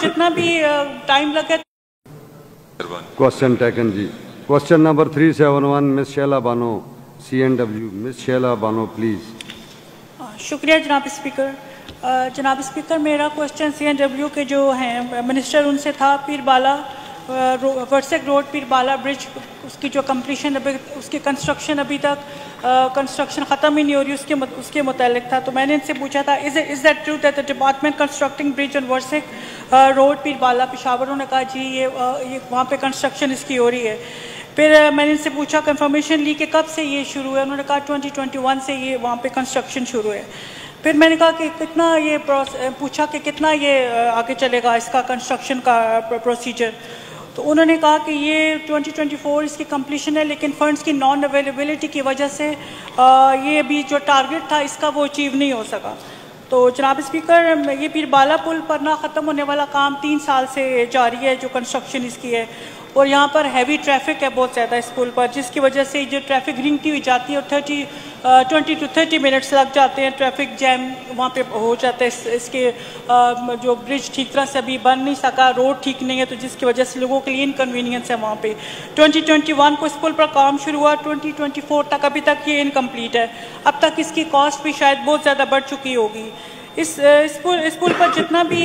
जितना भी टाइम लगे। क्वेश्चन टेकन जी। Question number 371 miss Shaila Bano CNW। Miss Shaila Bano please. शुक्रिया जनाब स्पीकर। जनाब स्पीकर, मेरा क्वेश्चन CNW के जो हैं मिनिस्टर उनसे था। पीर बाला वर्सेक रोड पीर बाला ब्रिज, उसकी जो कंप्लीशन अभी, उसकी कंस्ट्रक्शन अभी तक कंस्ट्रक्शन ख़त्म ही नहीं हो रही, उसके मुतालिक था। तो मैंने इनसे पूछा था is that true that the department constructing bridge on Warsak road Pir Bala Peshawar. उन्होंने कहा जी ये वहाँ पे कंस्ट्रक्शन इसकी हो रही है। फिर मैंने इनसे पूछा कंफर्मेशन ली कि कब से ये शुरू है। उन्होंने कहा 2021 से ये वहाँ पे कंस्ट्रक्शन शुरू है। फिर मैंने कहा कि कितना ये पूछा कि कितना ये आगे चलेगा इसका कंस्ट्रक्शन का प्रोसीजर। तो उन्होंने कहा कि ये 2024 इसकी कंप्लीशन है, लेकिन फंड्स की नॉन अवेलेबिलिटी की वजह से ये अभी जो टारगेट था इसका वो अचीव नहीं हो सका। तो जनाब स्पीकर, ये पीर बाला पुल पर ना ख़त्म होने वाला काम 3 साल से जारी है जो कंस्ट्रक्शन इसकी है, और यहाँ पर हैवी ट्रैफिक है बहुत ज़्यादा इस पुल पर, जिसकी वजह से जो ट्रैफिक रिंगती हुई जाती है और 20 to 30 मिनट्स लग जाते हैं। ट्रैफिक जैम वहाँ पे हो जाता है। इसके जो ब्रिज ठीक तरह से अभी बन नहीं सका, रोड ठीक नहीं है, तो जिसकी वजह से लोगों के लिए इनकन्वीनियंस है वहाँ पे। 2021 को इस पुल पर काम शुरू हुआ, 2024 तक अभी तक ये इनकम्प्लीट है। अब तक इसकी कॉस्ट भी शायद बहुत ज़्यादा बढ़ चुकी होगी। इस पुल पर जितना भी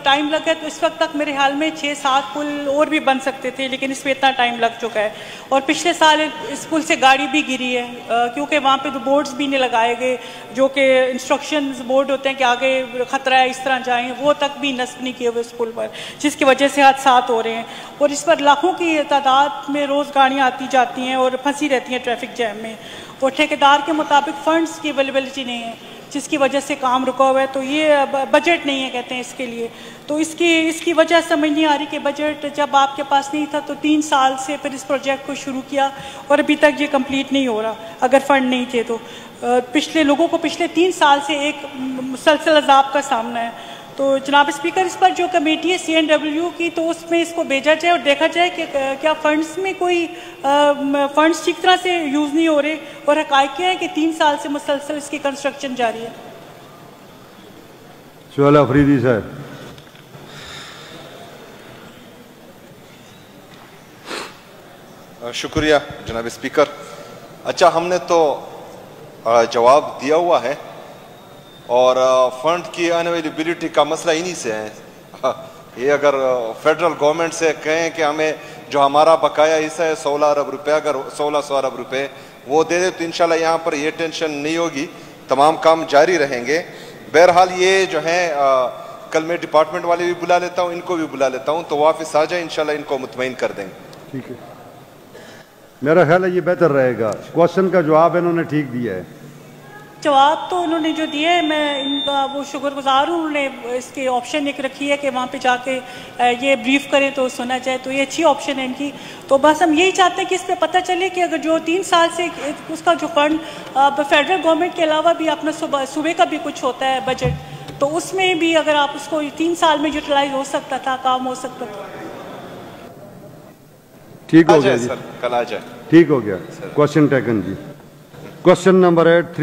टाइम लगा तो इस वक्त तक मेरे ख्याल में 6-7 पुल और भी बन सकते थे, लेकिन इसमें इतना टाइम लग चुका है। और पिछले साल इस पुल से गाड़ी भी गिरी है, क्योंकि वहाँ पे तो बोर्ड्स भी नहीं लगाए गए जो कि इंस्ट्रक्शंस बोर्ड होते हैं कि आगे ख़तरा है इस तरह जाएँ, वो तक भी नस्ब नहीं किए हुए इस पुल पर, जिसकी वजह से हादसात हो रहे हैं। और इस पर लाखों की तादाद में रोज़ गाड़ियाँ आती जाती हैं और फंसी रहती हैं ट्रैफिक जैम में, और ठेकेदार के मुताबिक फ़ंड्स की अवेलेबिलिटी नहीं है, जिसकी वजह से काम रुका हुआ है। तो ये बजट नहीं है कहते हैं इसके लिए। तो इसकी वजह समझ नहीं आ रही कि बजट जब आपके पास नहीं था तो 3 साल से फिर इस प्रोजेक्ट को शुरू किया और अभी तक ये कंप्लीट नहीं हो रहा अगर फंड नहीं थे तो। पिछले लोगों को पिछले 3 साल से एक मुसलसल अज़ाब का सामना है। तो जनाब स्पीकर, इस पर जो कमेटी है CNW की, तो उसमें इसको भेजा जाए और देखा जाए कि क्या फंड्स में कोई फंड्स ठीक तरह से यूज़ नहीं हो रहे, और हक़ाइक़ क्या है कि 3 साल से मुसलसल इसकी कंस्ट्रक्शन जारी है। सुहेल अफरीदी साहब। शुक्रिया जनाब स्पीकर। अच्छा, हमने तो जवाब दिया हुआ है, और फंड की अनअवेलेबिलिटी का मसला इन्हीं से है। ये अगर फेडरल गवर्नमेंट से कहें कि हमें जो हमारा बकाया हिस्सा है 16 अरब रुपए, अगर 1600 अरब रुपए वो दे दे तो इंशाल्लाह यहाँ पर ये टेंशन नहीं होगी, तमाम काम जारी रहेंगे। बहरहाल ये जो है कल मैं डिपार्टमेंट वाले भी बुला लेता हूँ, इनको भी बुला लेता हूँ, तो वापस आ जाए, इंशाल्लाह इनको मुतमईन कर देंगे। ठीक है, मेरा ख्याल है ये बेहतर रहेगा। क्वेश्चन का जवाब इन्होंने ठीक दिया है। जवाब तो उन्होंने जो दिया है, मैं इनका वो शुक्रगुजार हूँ। उन्होंने इसके ऑप्शन एक रखी है कि वहाँ पे जाके ये ब्रीफ करें तो सुना जाए, तो ये अच्छी ऑप्शन है इनकी। तो बस हम यही चाहते हैं कि इस पर पता चले कि अगर जो 3 साल से उसका जो फंड फेडरल गवर्नमेंट के अलावा भी अपना सूबे का भी कुछ होता है बजट, तो उसमें भी अगर आप उसको 3 साल में यूटिलाइज हो सकता था, काम हो सकता था। ठीक हो गया जी, सर कल आ जाए। ठीक हो गया। क्वेश्चन टेकन जी। Question number 8